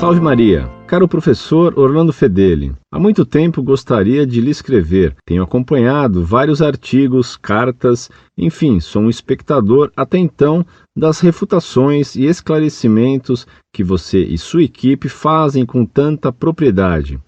Salve Maria! Caro professor Orlando Fedeli, há muito tempo gostaria de lhe escrever. Tenho acompanhado vários artigos, cartas, enfim, sou um espectador até então das refutações e esclarecimentos que você e sua equipe fazem com tanta propriedade.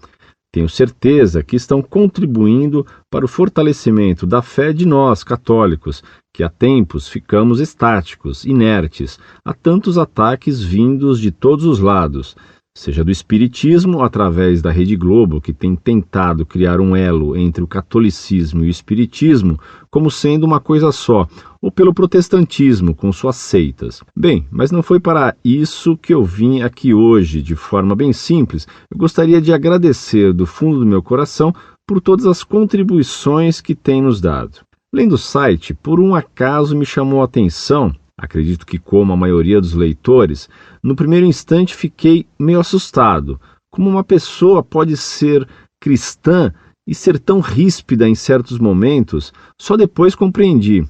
Tenho certeza que estão contribuindo para o fortalecimento da fé de nós, católicos, que há tempos ficamos estáticos, inertes, a tantos ataques vindos de todos os lados, seja do Espiritismo, através da Rede Globo, que tem tentado criar um elo entre o catolicismo e o Espiritismo, como sendo uma coisa só, ou pelo protestantismo, com suas seitas. Bem, mas não foi para isso que eu vim aqui hoje, de forma bem simples. Eu gostaria de agradecer do fundo do meu coração por todas as contribuições que tem nos dado. Lendo o site, por um acaso me chamou a atenção, acredito que como a maioria dos leitores, no primeiro instante fiquei meio assustado. Como uma pessoa pode ser cristã e ser tão ríspida em certos momentos, só depois compreendi.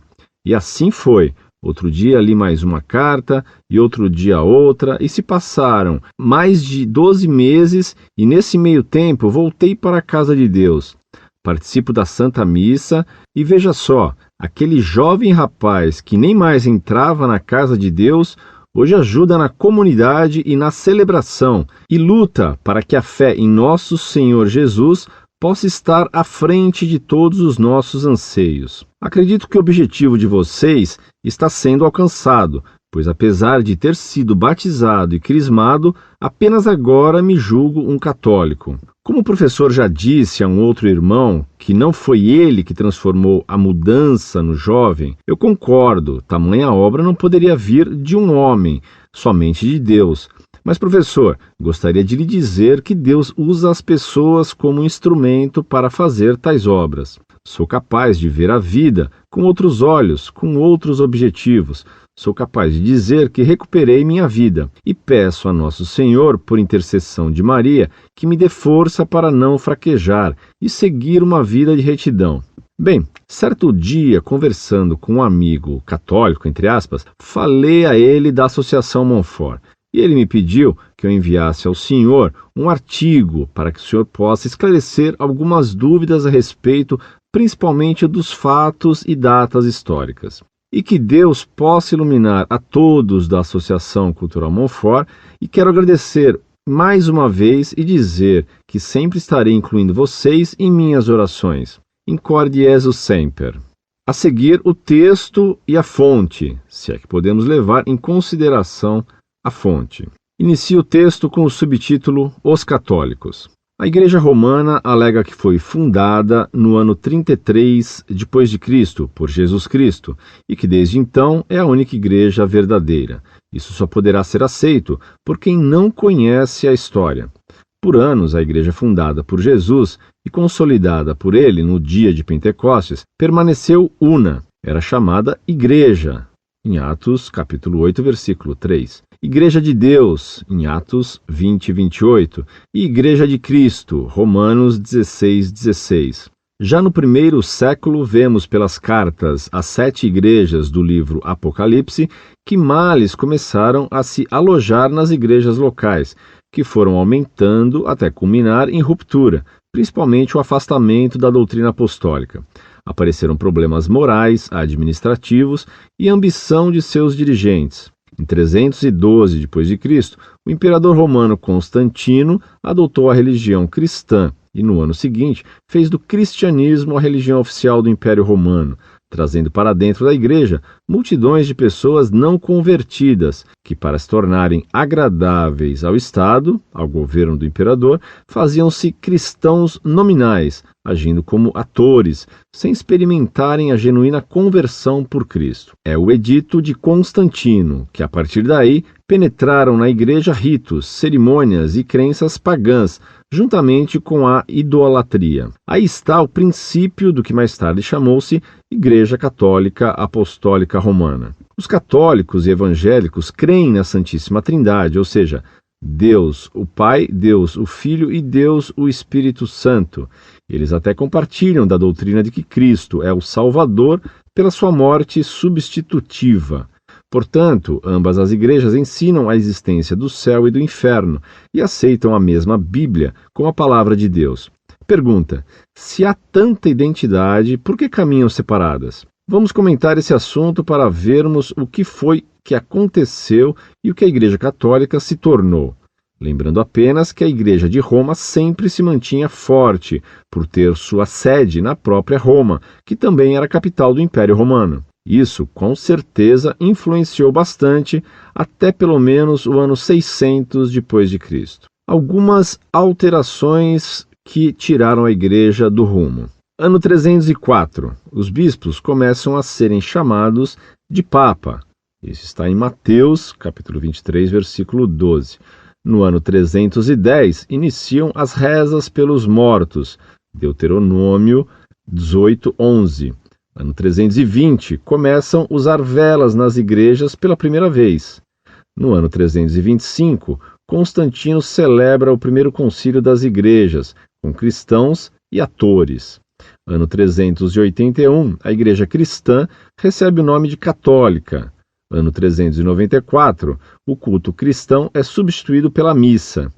E assim foi. Outro dia li mais uma carta, e outro dia outra, e se passaram mais de 12 meses, e nesse meio tempo voltei para a casa de Deus. Participo da Santa Missa, e veja só, aquele jovem rapaz que nem mais entrava na casa de Deus, hoje ajuda na comunidade e na celebração, e luta para que a fé em nosso Senhor Jesus possa estar à frente de todos os nossos anseios. Acredito que o objetivo de vocês está sendo alcançado, pois apesar de ter sido batizado e crismado, apenas agora me julgo um católico. Como o professor já disse a um outro irmão que não foi ele que transformou a mudança no jovem, eu concordo, tamanha obra não poderia vir de um homem, somente de Deus. Mas, professor, gostaria de lhe dizer que Deus usa as pessoas como instrumento para fazer tais obras. Sou capaz de ver a vida com outros olhos, com outros objetivos. Sou capaz de dizer que recuperei minha vida e peço a Nosso Senhor, por intercessão de Maria, que me dê força para não fraquejar e seguir uma vida de retidão. Bem, certo dia, conversando com um amigo católico, entre aspas, falei a ele da Associação Montfort. E ele me pediu que eu enviasse ao senhor um artigo para que o senhor possa esclarecer algumas dúvidas a respeito, principalmente dos fatos e datas históricas. E que Deus possa iluminar a todos da Associação Cultural Montfort, e quero agradecer mais uma vez e dizer que sempre estarei incluindo vocês em minhas orações. Incorde Jesus Semper. A seguir, o texto e a fonte, se é que podemos levar em consideração a fonte. Inicia o texto com o subtítulo Os Católicos. A Igreja Romana alega que foi fundada no ano 33 depois de Cristo por Jesus Cristo e que desde então é a única igreja verdadeira. Isso só poderá ser aceito por quem não conhece a história. Por anos, a igreja fundada por Jesus e consolidada por ele no dia de Pentecostes permaneceu una. Era chamada Igreja, em Atos capítulo 8, versículo 3. Igreja de Deus, em Atos 20, 28, e Igreja de Cristo, Romanos 16, 16. Já no primeiro século, vemos pelas cartas às 7 igrejas do livro Apocalipse que males começaram a se alojar nas igrejas locais, que foram aumentando até culminar em ruptura, principalmente o afastamento da doutrina apostólica. Apareceram problemas morais, administrativos e ambição de seus dirigentes. Em 312 d.C., o imperador romano Constantino adotou a religião cristã e, no ano seguinte, fez do cristianismo a religião oficial do Império Romano, trazendo para dentro da igreja multidões de pessoas não convertidas, que, para se tornarem agradáveis ao Estado, ao governo do imperador, faziam-se cristãos nominais, agindo como atores, sem experimentarem a genuína conversão por Cristo. É o Edito de Constantino, que a partir daí penetraram na igreja ritos, cerimônias e crenças pagãs, juntamente com a idolatria. Aí está o princípio do que mais tarde chamou-se Igreja Católica Apostólica Romana. Os católicos e evangélicos creem na Santíssima Trindade, ou seja, Deus o Pai, Deus o Filho e Deus o Espírito Santo. Eles até compartilham da doutrina de que Cristo é o Salvador pela sua morte substitutiva. Portanto, ambas as igrejas ensinam a existência do céu e do inferno e aceitam a mesma Bíblia como a palavra de Deus. Pergunta: se há tanta identidade, por que caminham separadas? Vamos comentar esse assunto para vermos o que foi que aconteceu e o que a Igreja Católica se tornou. Lembrando apenas que a Igreja de Roma sempre se mantinha forte, por ter sua sede na própria Roma, que também era a capital do Império Romano. Isso, com certeza, influenciou bastante até pelo menos o ano 600 depois de Cristo. Algumas alterações que tiraram a Igreja do rumo. Ano 304, os bispos começam a serem chamados de Papa. Isso está em Mateus, capítulo 23, versículo 12. No ano 310, iniciam as rezas pelos mortos, Deuteronômio 18:11. Ano 320, começam a usar velas nas igrejas pela primeira vez. No ano 325, Constantino celebra o primeiro concílio das igrejas, com cristãos e atores. Ano 381, a igreja cristã recebe o nome de católica. Ano 394, o culto cristão é substituído pela missa.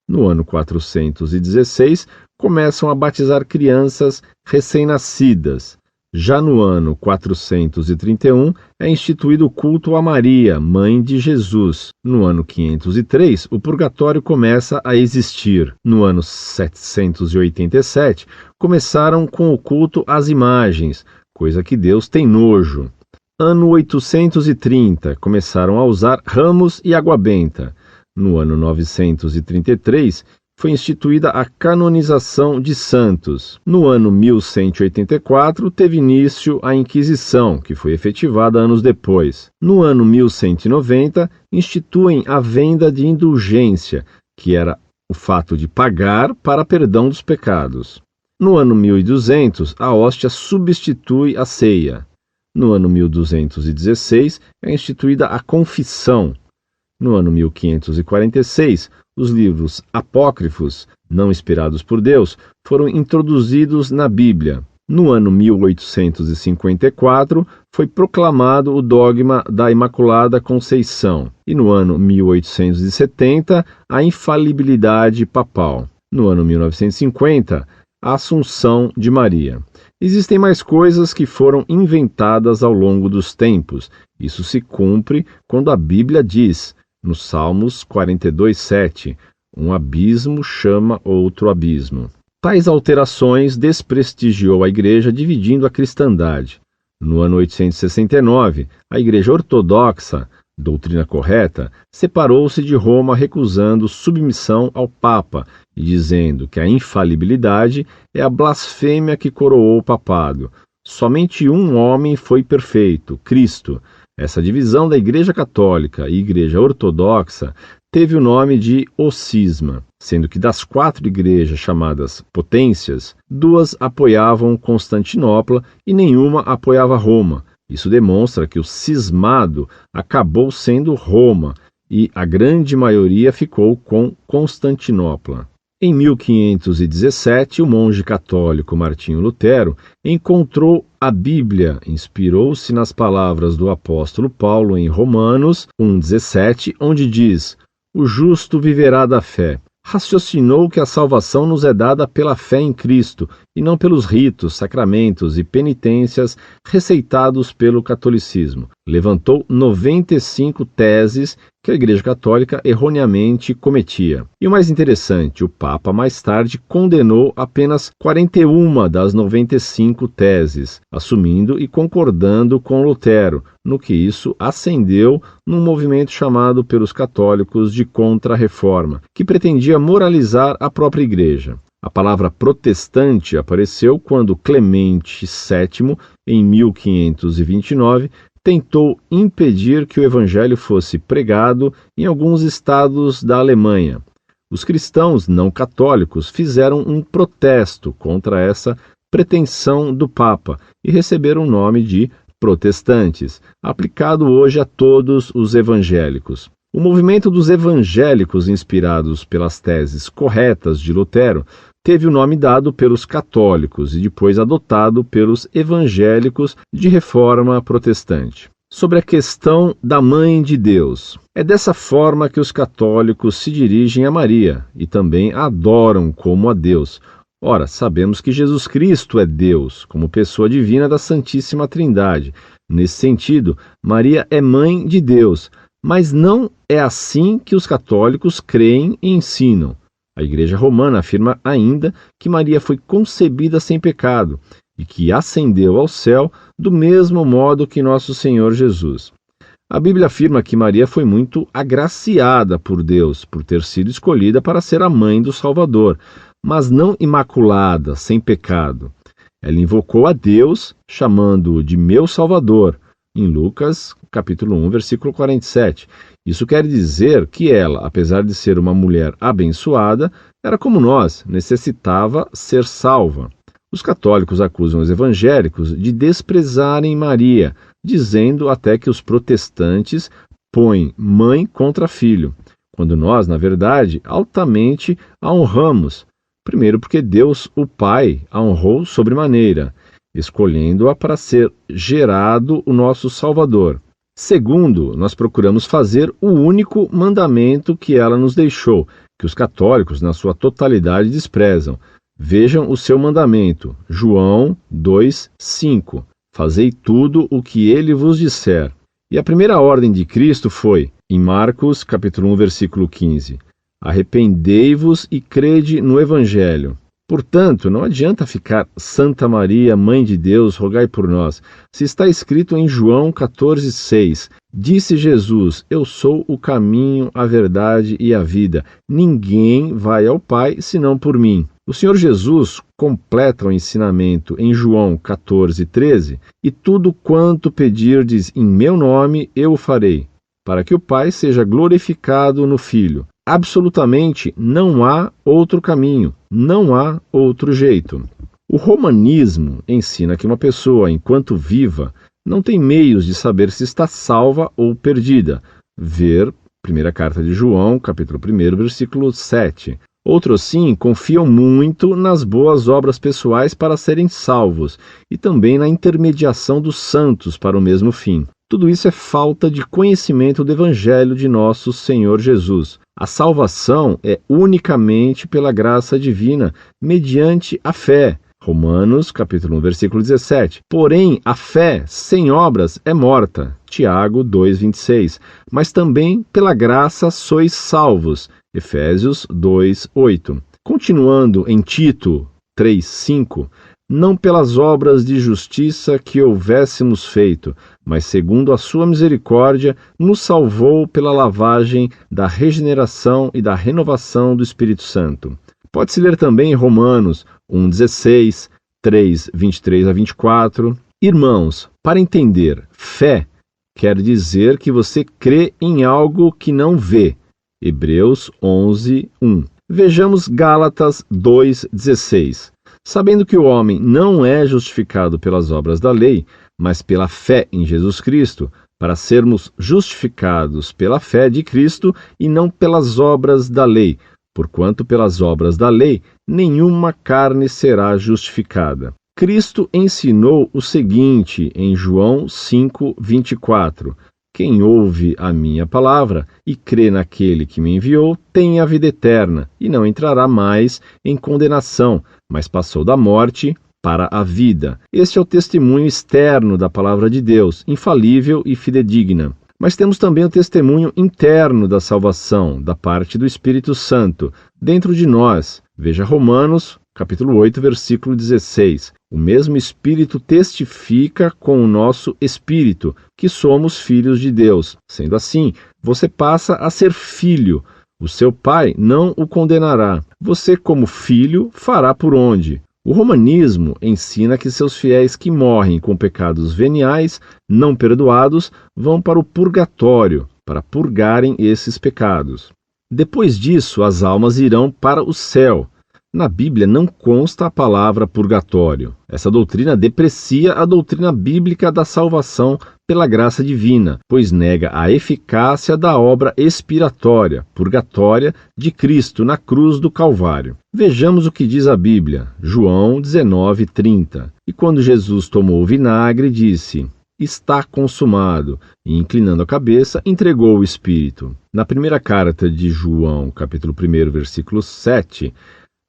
No ano 416, começam a batizar crianças recém-nascidas. Já no ano 431, é instituído o culto a Maria, mãe de Jesus. No ano 503, o purgatório começa a existir. No ano 787, começaram com o culto às imagens, coisa que Deus tem nojo. Ano 830, começaram a usar ramos e água benta. No ano 933, foi instituída a canonização de santos. No ano 1184, teve início a Inquisição, que foi efetivada anos depois. No ano 1190, instituem a venda de indulgência, que era o fato de pagar para perdão dos pecados. No ano 1200, a hóstia substitui a ceia. No ano 1216, é instituída a confissão. No ano 1546, os livros apócrifos, não inspirados por Deus, foram introduzidos na Bíblia. No ano 1854, foi proclamado o dogma da Imaculada Conceição. E no ano 1870, a infalibilidade papal. No ano 1950, a Assunção de Maria. Existem mais coisas que foram inventadas ao longo dos tempos. Isso se cumpre quando a Bíblia diz, nos Salmos 42:7, um abismo chama outro abismo. Tais alterações desprestigiou a Igreja, dividindo a cristandade. No ano 869, a Igreja Ortodoxa, doutrina correta, separou-se de Roma, recusando submissão ao Papa e dizendo que a infalibilidade é a blasfêmia que coroou o papado. Somente um homem foi perfeito, Cristo. Essa divisão da Igreja Católica e Igreja Ortodoxa teve o nome de o cisma, sendo que das 4 igrejas chamadas potências, 2 apoiavam Constantinopla e nenhuma apoiava Roma. Isso demonstra que o cismado acabou sendo Roma e a grande maioria ficou com Constantinopla. Em 1517, o monge católico Martinho Lutero encontrou a Bíblia, inspirou-se nas palavras do apóstolo Paulo em Romanos 1,17, onde diz: "O justo viverá da fé." Raciocinou que a salvação nos é dada pela fé em Cristo e não pelos ritos, sacramentos e penitências receitados pelo catolicismo. Levantou 95 teses que a Igreja Católica erroneamente cometia. E o mais interessante, o Papa mais tarde condenou apenas 41 das 95 teses, assumindo e concordando com Lutero, no que isso acendeu num movimento chamado pelos católicos de Contra-Reforma, que pretendia moralizar a própria Igreja. A palavra protestante apareceu quando Clemente VII, em 1529, tentou impedir que o evangelho fosse pregado em alguns estados da Alemanha. Os cristãos não católicos fizeram um protesto contra essa pretensão do Papa e receberam o nome de protestantes, aplicado hoje a todos os evangélicos. O movimento dos evangélicos, inspirados pelas teses corretas de Lutero, teve o nome dado pelos católicos e depois adotado pelos evangélicos de reforma protestante. sobre a questão da Mãe de Deus. É dessa forma que os católicos se dirigem a Maria e também a adoram como a Deus. Ora, sabemos que Jesus Cristo é Deus, como pessoa divina da Santíssima Trindade. Nesse sentido, Maria é Mãe de Deus, mas não é assim que os católicos creem e ensinam. A Igreja Romana afirma ainda que Maria foi concebida sem pecado e que ascendeu ao céu do mesmo modo que nosso Senhor Jesus. A Bíblia afirma que Maria foi muito agraciada por Deus, por ter sido escolhida para ser a mãe do Salvador, mas não imaculada, sem pecado. Ela invocou a Deus, chamando-o de meu Salvador, em Lucas, capítulo 1, versículo 47. Isso quer dizer que ela, apesar de ser uma mulher abençoada, era como nós, necessitava ser salva. Os católicos acusam os evangélicos de desprezarem Maria, dizendo até que os protestantes põem mãe contra filho, quando nós, na verdade, altamente a honramos. Primeiro, porque Deus, o Pai, a honrou sobremaneira, escolhendo-a para ser gerado o nosso Salvador. Segundo, nós procuramos fazer o único mandamento que ela nos deixou, que os católicos, na sua totalidade, desprezam. Vejam o seu mandamento, João 2:5. Fazei tudo o que ele vos disser. E a primeira ordem de Cristo foi, em Marcos, capítulo 1, versículo 15, arrependei-vos e crede no Evangelho. Portanto, não adianta ficar Santa Maria, Mãe de Deus, rogai por nós. Se está escrito em João 14:6, disse Jesus, eu sou o caminho, a verdade e a vida. Ninguém vai ao Pai senão por mim. O Senhor Jesus completa o ensinamento em João 14:13, e tudo quanto pedirdes em meu nome, eu o farei, para que o Pai seja glorificado no Filho. Absolutamente não há outro caminho, não há outro jeito. O romanismo ensina que uma pessoa, enquanto viva, não tem meios de saber se está salva ou perdida. Ver primeira carta de João, capítulo 1, versículo 7. Outros, sim, confiam muito nas boas obras pessoais para serem salvos e também na intermediação dos santos para o mesmo fim. Tudo isso é falta de conhecimento do Evangelho de nosso Senhor Jesus. A salvação é unicamente pela graça divina, mediante a fé. Romanos, capítulo 1, versículo 17. Porém, a fé sem obras é morta. Tiago 2:26. Mas também pela graça sois salvos. Efésios 2:8. Continuando em Tito 3:5. Não pelas obras de justiça que houvéssemos feito, mas segundo a sua misericórdia, nos salvou pela lavagem da regeneração e da renovação do Espírito Santo. Pode-se ler também em Romanos 1:16, 3:23-24. Irmãos, para entender, fé quer dizer que você crê em algo que não vê. Hebreus 11:1. Vejamos Gálatas 2:16. Sabendo que o homem não é justificado pelas obras da lei, mas pela fé em Jesus Cristo, para sermos justificados pela fé de Cristo e não pelas obras da lei, porquanto pelas obras da lei nenhuma carne será justificada. Cristo ensinou o seguinte em João 5:24. Quem ouve a minha palavra e crê naquele que me enviou, tem a vida eterna e não entrará mais em condenação, mas passou da morte para a vida. Este é o testemunho externo da palavra de Deus, infalível e fidedigna. Mas temos também o testemunho interno da salvação, da parte do Espírito Santo, dentro de nós. Veja Romanos, capítulo 8, versículo 16. O mesmo Espírito testifica com o nosso espírito que somos filhos de Deus. Sendo assim, você passa a ser filho. O seu pai não o condenará. Você, como filho, fará por onde? O romanismo ensina que seus fiéis que morrem com pecados veniais, não perdoados, vão para o purgatório, para purgarem esses pecados. Depois disso, as almas irão para o céu. Na Bíblia não consta a palavra purgatório. Essa doutrina deprecia a doutrina bíblica da salvação pela graça divina, pois nega a eficácia da obra expiratória, purgatória, de Cristo na cruz do Calvário. Vejamos o que diz a Bíblia, João 19:30. E quando Jesus tomou o vinagre, disse: está consumado, e inclinando a cabeça, entregou o Espírito. Na primeira carta de João, capítulo 1, versículo 7,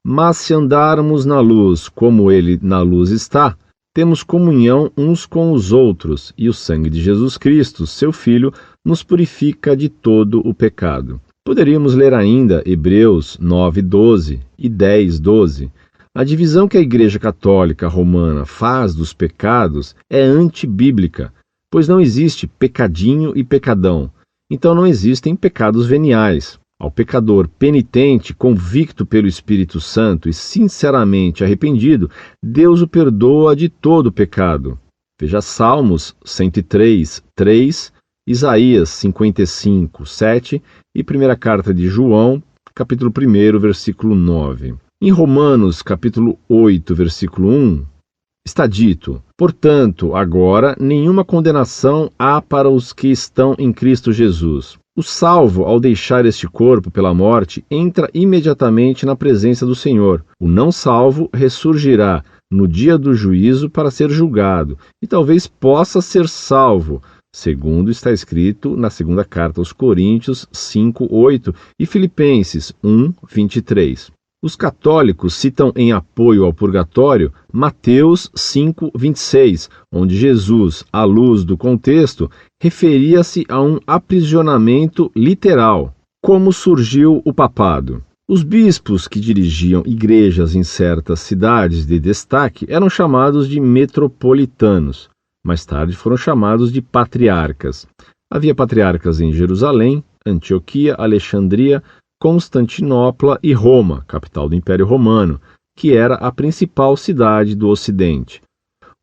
mas se andarmos na luz, como ele na luz está, temos comunhão uns com os outros, e o sangue de Jesus Cristo, seu Filho, nos purifica de todo o pecado. Poderíamos ler ainda Hebreus 9:12 e 10:12. A divisão que a Igreja Católica Romana faz dos pecados é antibíblica, pois não existe pecadinho e pecadão. Então não existem pecados veniais. Ao pecador penitente, convicto pelo Espírito Santo e sinceramente arrependido, Deus o perdoa de todo o pecado. Veja Salmos 103:3, Isaías 55:7 e primeira carta de João, capítulo 1, versículo 9. Em Romanos, capítulo 8, versículo 1, está dito: portanto, agora nenhuma condenação há para os que estão em Cristo Jesus. O salvo, ao deixar este corpo pela morte, entra imediatamente na presença do Senhor. O não salvo ressurgirá no dia do juízo para ser julgado, e talvez possa ser salvo, segundo está escrito na segunda carta aos Coríntios 5:8 e Filipenses 1:23. Os católicos citam em apoio ao purgatório Mateus 5:26, onde Jesus, à luz do contexto, referia-se a um aprisionamento literal. Como surgiu o papado? Os bispos que dirigiam igrejas em certas cidades de destaque eram chamados de metropolitanos. Mais tarde foram chamados de patriarcas. Havia patriarcas em Jerusalém, Antioquia, Alexandria, Constantinopla e Roma, capital do Império Romano, que era a principal cidade do Ocidente.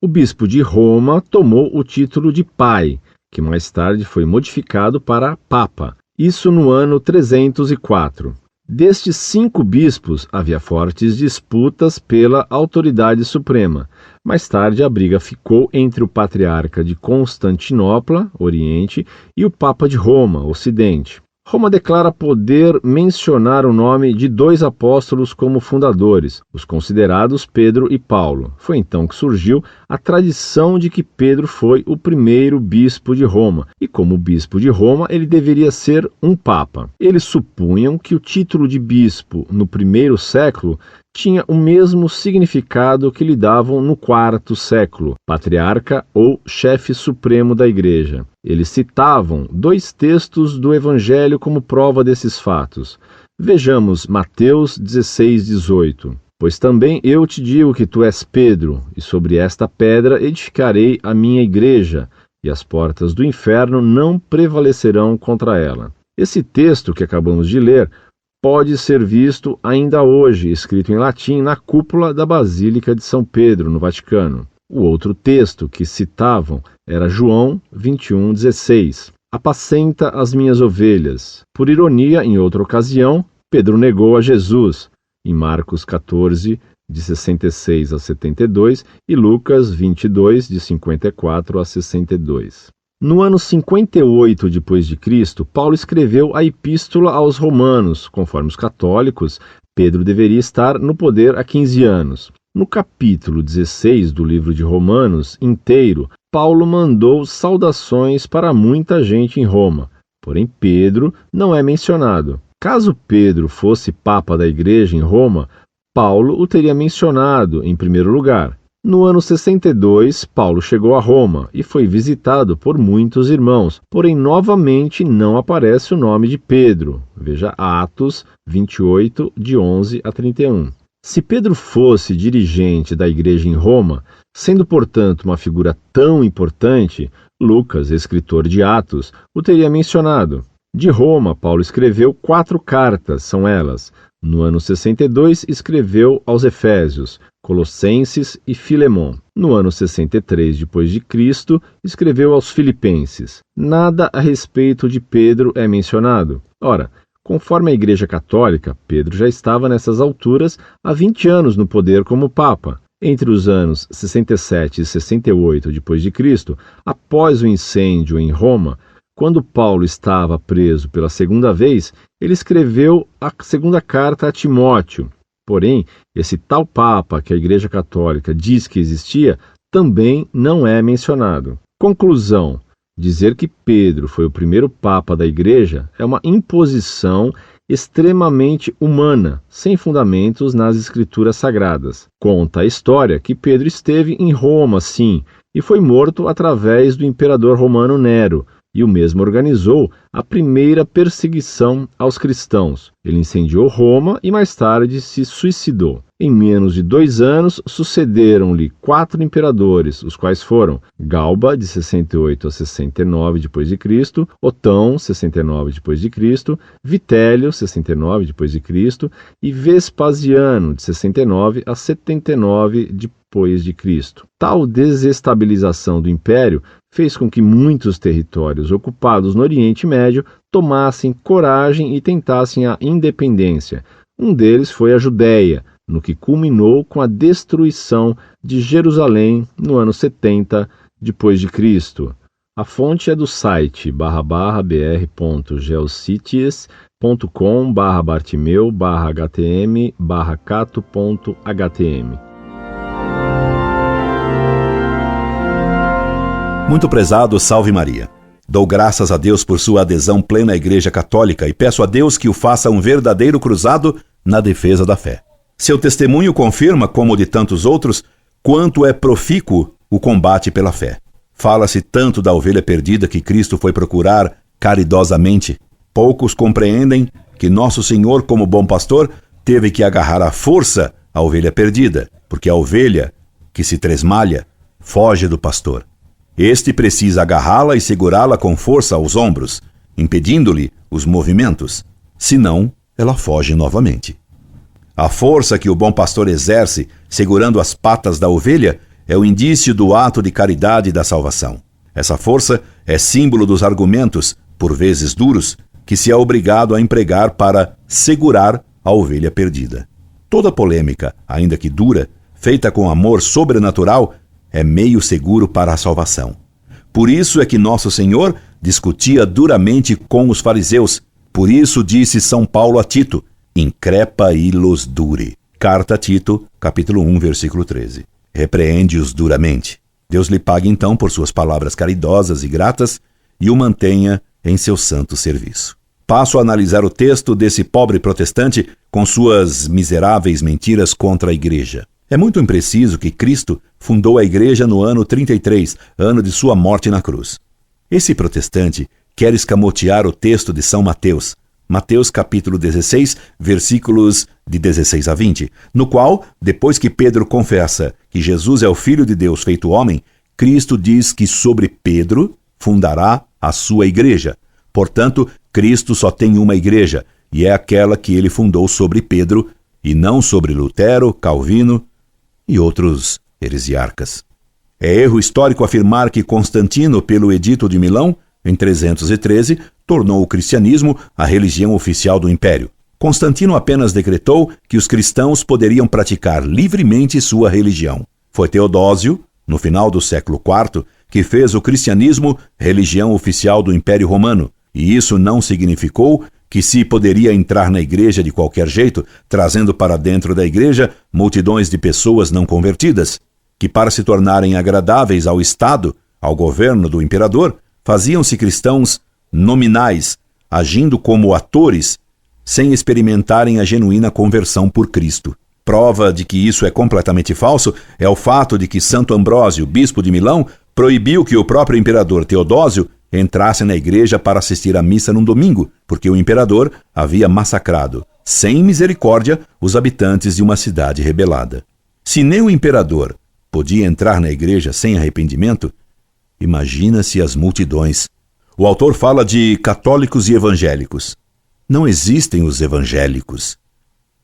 O bispo de Roma tomou o título de pai, que mais tarde foi modificado para papa, isso no ano 304. Destes 5 bispos, havia fortes disputas pela autoridade suprema. Mais tarde, a briga ficou entre o patriarca de Constantinopla, Oriente, e o Papa de Roma, Ocidente. Roma declara poder mencionar o nome de 2 apóstolos como fundadores, os considerados Pedro e Paulo. Foi então que surgiu a tradição de que Pedro foi o primeiro bispo de Roma, e como bispo de Roma ele deveria ser um papa. Eles supunham que o título de bispo no 1º século tinha o mesmo significado que lhe davam no 4º século, patriarca ou chefe supremo da igreja. Eles citavam 2 textos do Evangelho como prova desses fatos. Vejamos Mateus 16:18. Pois também eu te digo que tu és Pedro, e sobre esta pedra edificarei a minha igreja, e as portas do inferno não prevalecerão contra ela. Esse texto que acabamos de ler pode ser visto ainda hoje, escrito em latim, na cúpula da Basílica de São Pedro, no Vaticano. O outro texto que citavam era João 21:16. Apacenta as minhas ovelhas. Por ironia, em outra ocasião, Pedro negou a Jesus, em Marcos 14, de 66 a 72, e Lucas 22, de 54 a 62. No ano 58 depois de Cristo, Paulo escreveu a Epístola aos Romanos. Conforme os católicos, Pedro deveria estar no poder há 15 anos. No capítulo 16 do livro de Romanos inteiro, Paulo mandou saudações para muita gente em Roma. Porém, Pedro não é mencionado. Caso Pedro fosse papa da igreja em Roma, Paulo o teria mencionado em primeiro lugar. No ano 62, Paulo chegou a Roma e foi visitado por muitos irmãos, porém novamente não aparece o nome de Pedro. Veja Atos 28, de 11 a 31. Se Pedro fosse dirigente da igreja em Roma, sendo portanto uma figura tão importante, Lucas, escritor de Atos, o teria mencionado. De Roma, Paulo escreveu 4 cartas, são elas. No ano 62, escreveu aos Efésios, Colossenses e Filemon. No ano 63 depois de Cristo, escreveu aos Filipenses. Nada a respeito de Pedro é mencionado. Ora, conforme a Igreja Católica, Pedro já estava nessas alturas há 20 anos no poder como Papa. Entre os anos 67 e 68 depois de Cristo, após o incêndio em Roma, quando Paulo estava preso pela segunda vez, ele escreveu a segunda carta a Timóteo. Porém, esse tal Papa que a Igreja Católica diz que existia, também não é mencionado. Conclusão: dizer que Pedro foi o primeiro papa da Igreja é uma imposição extremamente humana, sem fundamentos nas escrituras sagradas. Conta a história que Pedro esteve em Roma, sim, e foi morto através do imperador romano Nero, e o mesmo organizou a primeira perseguição aos cristãos. Ele incendiou Roma e mais tarde se suicidou. Em menos de 2 anos, sucederam-lhe 4 imperadores, os quais foram Galba, de 68 a 69 d.C., Otão, 69 d.C., Vitélio, 69 d.C., e Vespasiano, de 69 a 79 d.C. Tal desestabilização do império fez com que muitos territórios ocupados no Oriente Médio tomassem coragem e tentassem a independência. Um deles foi a Judéia, no que culminou com a destruição de Jerusalém no ano 70 d.C. A fonte é do site /br.geocities.com/bartimeu/htm/cato.htm. Muito prezado, salve Maria. Dou graças a Deus por sua adesão plena à Igreja Católica e peço a Deus que o faça um verdadeiro cruzado na defesa da fé. Seu testemunho confirma, como o de tantos outros, quanto é profícuo o combate pela fé. Fala-se tanto da ovelha perdida que Cristo foi procurar caridosamente. Poucos compreendem que Nosso Senhor, como bom pastor, teve que agarrar à força a ovelha perdida, porque a ovelha que se tresmalha foge do pastor. Este precisa agarrá-la e segurá-la com força aos ombros, impedindo-lhe os movimentos, senão ela foge novamente. A força que o bom pastor exerce, segurando as patas da ovelha, é o indício do ato de caridade da salvação. Essa força é símbolo dos argumentos, por vezes duros, que se é obrigado a empregar para segurar a ovelha perdida. Toda polêmica, ainda que dura, feita com amor sobrenatural, é meio seguro para a salvação. Por isso é que Nosso Senhor discutia duramente com os fariseus. Por isso disse São Paulo a Tito: increpa illos dure. Carta a Tito, capítulo 1, versículo 13. Repreende-os duramente. Deus lhe pague então por suas palavras caridosas e gratas e o mantenha em seu santo serviço. Passo a analisar o texto desse pobre protestante com suas miseráveis mentiras contra a Igreja. É muito impreciso que Cristo fundou a Igreja no ano 33, ano de sua morte na cruz. Esse protestante quer escamotear o texto de São Mateus, Mateus capítulo 16, versículos de 16 a 20, no qual, depois que Pedro confessa que Jesus é o Filho de Deus feito homem, Cristo diz que sobre Pedro fundará a sua igreja. Portanto, Cristo só tem uma igreja, e é aquela que ele fundou sobre Pedro, e não sobre Lutero, Calvino e outros heresiarcas. É erro histórico afirmar que Constantino, pelo Edito de Milão, em 313, tornou o cristianismo a religião oficial do império. Constantino apenas decretou que os cristãos poderiam praticar livremente sua religião. Foi Teodósio, no final do século IV, que fez o cristianismo religião oficial do Império Romano, e isso não significou que se poderia entrar na igreja de qualquer jeito, trazendo para dentro da igreja multidões de pessoas não convertidas, que para se tornarem agradáveis ao Estado, ao governo do imperador, faziam-se cristãos nominais, agindo como atores, sem experimentarem a genuína conversão por Cristo. Prova de que isso é completamente falso é o fato de que Santo Ambrósio, bispo de Milão, proibiu que o próprio imperador Teodósio entrasse na igreja para assistir à missa num domingo, porque o imperador havia massacrado, sem misericórdia, os habitantes de uma cidade rebelada. Se nem o imperador podia entrar na igreja sem arrependimento, imagina-se as multidões. O autor fala de católicos e evangélicos. Não existem os evangélicos.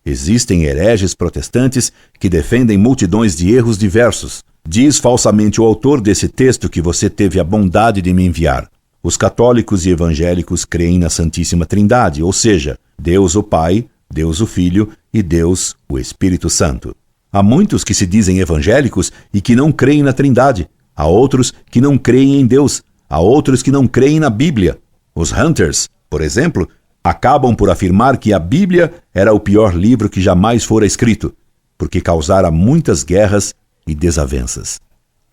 Existem hereges protestantes que defendem multidões de erros diversos. Diz falsamente o autor desse texto que você teve a bondade de me enviar. Os católicos e evangélicos creem na Santíssima Trindade, ou seja, Deus o Pai, Deus o Filho e Deus o Espírito Santo. Há muitos que se dizem evangélicos e que não creem na Trindade. Há outros que não creem em Deus. Há outros que não creem na Bíblia. Os Hunters, por exemplo, acabam por afirmar que a Bíblia era o pior livro que jamais fora escrito, porque causara muitas guerras e desavenças.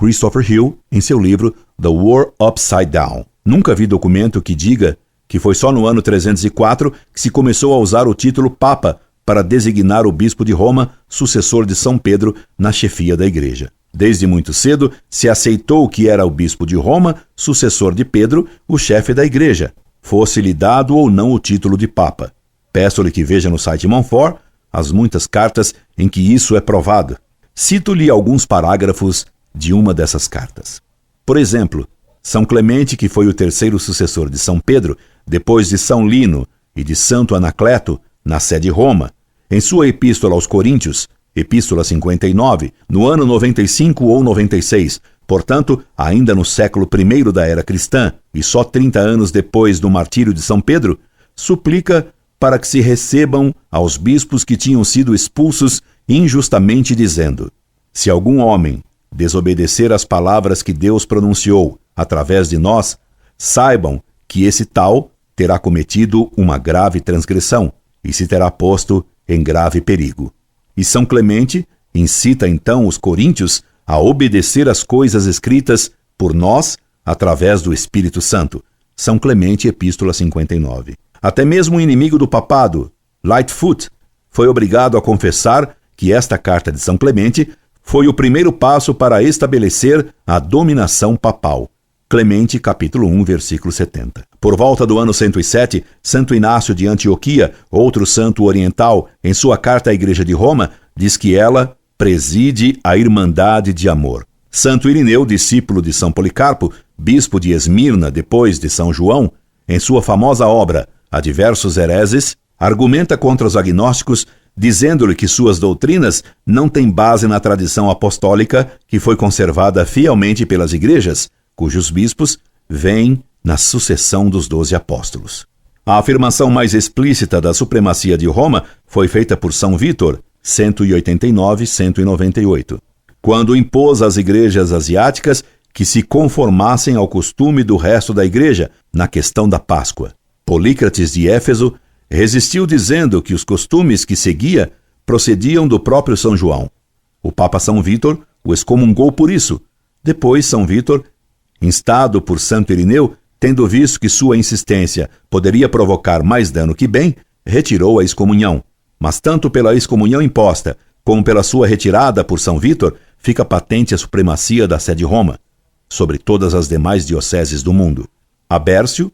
Christopher Hill, em seu livro The War Upside Down. Nunca vi documento que diga que foi só no ano 304 que se começou a usar o título Papa para designar o bispo de Roma, sucessor de São Pedro, na chefia da igreja. Desde muito cedo se aceitou que era o bispo de Roma, sucessor de Pedro, o chefe da igreja, fosse-lhe dado ou não o título de Papa. Peço-lhe que veja no site Montfort as muitas cartas em que isso é provado. Cito-lhe alguns parágrafos de uma dessas cartas. Por exemplo, São Clemente, que foi o terceiro sucessor de São Pedro, depois de São Lino e de Santo Anacleto, na sé de Roma, em sua Epístola aos Coríntios, Epístola 59, no ano 95 ou 96, portanto, ainda no século I da era cristã e só 30 anos depois do martírio de São Pedro, suplica para que se recebam aos bispos que tinham sido expulsos injustamente, dizendo: se algum homem desobedecer às palavras que Deus pronunciou através de nós, saibam que esse tal terá cometido uma grave transgressão e se terá posto em grave perigo. E São Clemente incita então os coríntios a obedecer às coisas escritas por nós através do Espírito Santo. São Clemente, Epístola 59. Até mesmo o inimigo do papado, Lightfoot, foi obrigado a confessar que esta carta de São Clemente foi o primeiro passo para estabelecer a dominação papal. Clemente, capítulo 1, versículo 70. Por volta do ano 107, Santo Inácio de Antioquia, outro santo oriental, em sua carta à Igreja de Roma, diz que ela preside a irmandade de amor. Santo Irineu, discípulo de São Policarpo, bispo de Esmirna depois de São João, em sua famosa obra A Diversos Hereses, argumenta contra os agnósticos, dizendo-lhe que suas doutrinas não têm base na tradição apostólica que foi conservada fielmente pelas igrejas, cujos bispos vêm na sucessão dos 12 apóstolos. A afirmação mais explícita da supremacia de Roma foi feita por São Vítor, 189-198, quando impôs às igrejas asiáticas que se conformassem ao costume do resto da igreja na questão da Páscoa. Polícrates de Éfeso resistiu dizendo que os costumes que seguia procediam do próprio São João. O Papa São Vítor o excomungou por isso. Depois, São Vítor, instado por Santo Irineu, tendo visto que sua insistência poderia provocar mais dano que bem, retirou a excomunhão. Mas tanto pela excomunhão imposta, como pela sua retirada por São Vítor, fica patente a supremacia da sé de Roma sobre todas as demais dioceses do mundo. Abércio,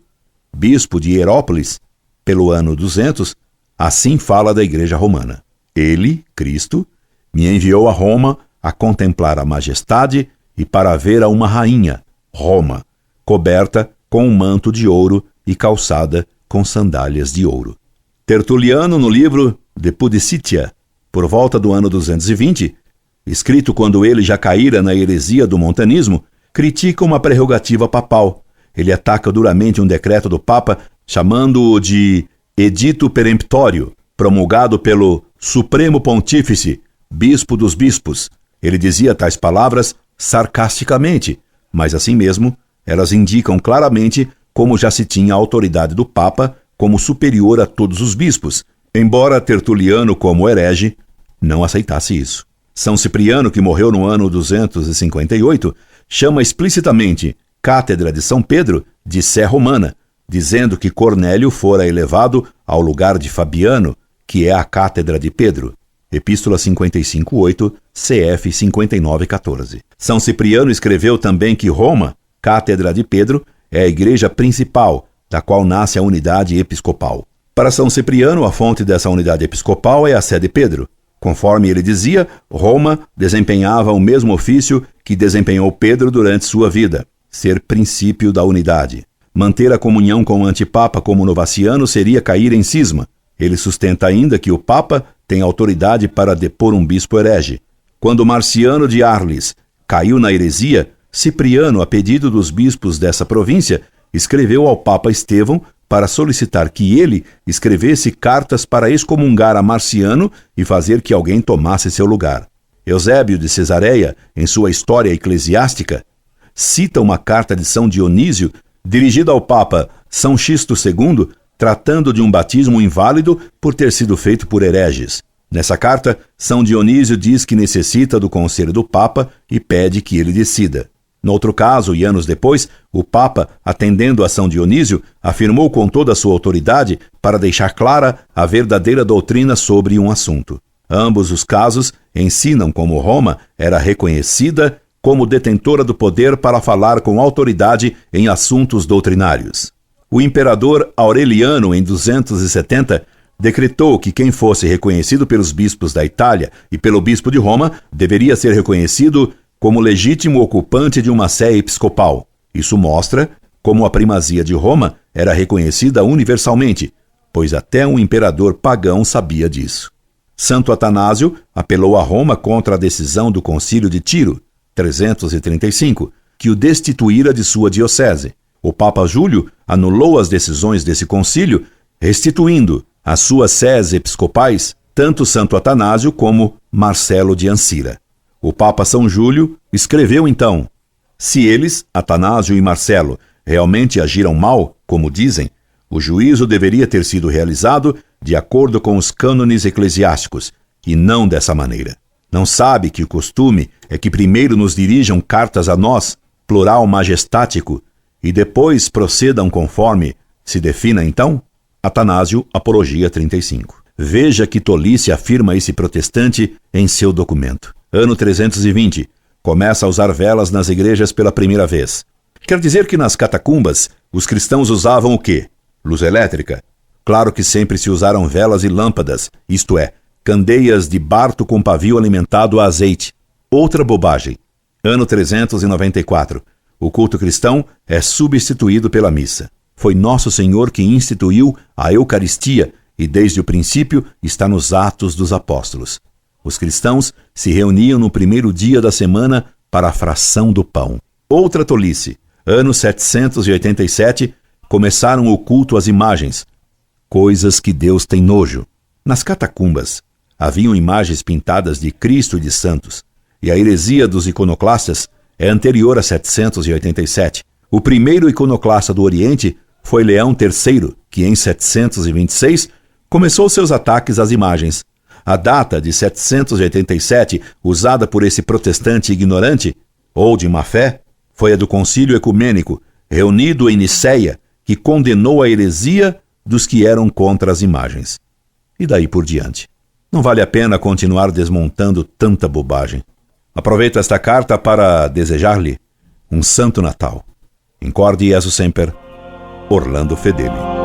bispo de Hierópolis, pelo ano 200, assim fala da Igreja Romana: ele, Cristo, me enviou a Roma a contemplar a majestade e para ver a uma rainha, Roma, coberta com um manto de ouro e calçada com sandálias de ouro. Tertuliano, no livro De Pudicitia, por volta do ano 220, escrito quando ele já caíra na heresia do montanismo, critica uma prerrogativa papal. Ele ataca duramente um decreto do Papa, chamando-o de Edito Peremptório, promulgado pelo Supremo Pontífice, Bispo dos Bispos. Ele dizia tais palavras sarcasticamente, mas assim mesmo elas indicam claramente como já se tinha a autoridade do Papa como superior a todos os bispos, embora Tertuliano, como herege, não aceitasse isso. São Cipriano, que morreu no ano 258, chama explicitamente Cátedra de São Pedro de sé romana, dizendo que Cornélio fora elevado ao lugar de Fabiano, que é a Cátedra de Pedro. Epístola 55:8, CF 59:14. São Cipriano escreveu também que Roma, Cátedra de Pedro, é a igreja principal, da qual nasce a unidade episcopal. Para São Cipriano, a fonte dessa unidade episcopal é a sé de Pedro. Conforme ele dizia, Roma desempenhava o mesmo ofício que desempenhou Pedro durante sua vida, ser princípio da unidade. Manter a comunhão com o antipapa como novaciano seria cair em cisma. Ele sustenta ainda que o Papa tem autoridade para depor um bispo herege. Quando Marciano de Arles caiu na heresia, Cipriano, a pedido dos bispos dessa província, escreveu ao Papa Estevão para solicitar que ele escrevesse cartas para excomungar a Marciano e fazer que alguém tomasse seu lugar. Eusébio de Cesareia, em sua História Eclesiástica, cita uma carta de São Dionísio dirigida ao Papa São Xisto II, tratando de um batismo inválido por ter sido feito por hereges. Nessa carta, São Dionísio diz que necessita do conselho do Papa e pede que ele decida. No outro caso, e anos depois, o Papa, atendendo a São Dionísio, afirmou com toda a sua autoridade para deixar clara a verdadeira doutrina sobre um assunto. Ambos os casos ensinam como Roma era reconhecida como detentora do poder para falar com autoridade em assuntos doutrinários. O imperador Aureliano, em 270, decretou que quem fosse reconhecido pelos bispos da Itália e pelo bispo de Roma deveria ser reconhecido como legítimo ocupante de uma sé episcopal. Isso mostra como a primazia de Roma era reconhecida universalmente, pois até um imperador pagão sabia disso. Santo Atanásio apelou a Roma contra a decisão do Concílio de Tiro, 335, que o destituíra de sua diocese. O Papa Júlio anulou as decisões desse concílio, restituindo às suas sés episcopais tanto Santo Atanásio como Marcelo de Ancira. O Papa São Júlio escreveu então: se eles, Atanásio e Marcelo, realmente agiram mal, como dizem, o juízo deveria ter sido realizado de acordo com os cânones eclesiásticos, e não dessa maneira. Não sabe que o costume é que primeiro nos dirijam cartas a nós, plural majestático, e depois procedam conforme se defina então? Atanásio, Apologia 35. Veja que tolice afirma esse protestante em seu documento. Ano 320. Começa a usar velas nas igrejas pela primeira vez. Quer dizer que nas catacumbas os cristãos usavam o quê? Luz elétrica? Claro que sempre se usaram velas e lâmpadas, isto é, candeias de barto com pavio alimentado a azeite. Outra bobagem. Ano 394. O culto cristão é substituído pela missa. Foi Nosso Senhor que instituiu a Eucaristia e desde o princípio está nos Atos dos Apóstolos. Os cristãos se reuniam no primeiro dia da semana para a fração do pão. Outra tolice. Ano 787, começaram o culto às imagens, coisas que Deus tem nojo. Nas catacumbas haviam imagens pintadas de Cristo e de santos, e a heresia dos iconoclastas é anterior a 787. O primeiro iconoclasta do Oriente foi Leão III, que em 726 começou seus ataques às imagens. A data de 787, usada por esse protestante ignorante, ou de má fé, foi a do Concílio Ecumênico, reunido em Nicéia, que condenou a heresia dos que eram contra as imagens. E daí por diante. Não vale a pena continuar desmontando tanta bobagem. Aproveito esta carta para desejar-lhe um Santo Natal. Incorde Jesus Semper, Orlando Fedeli.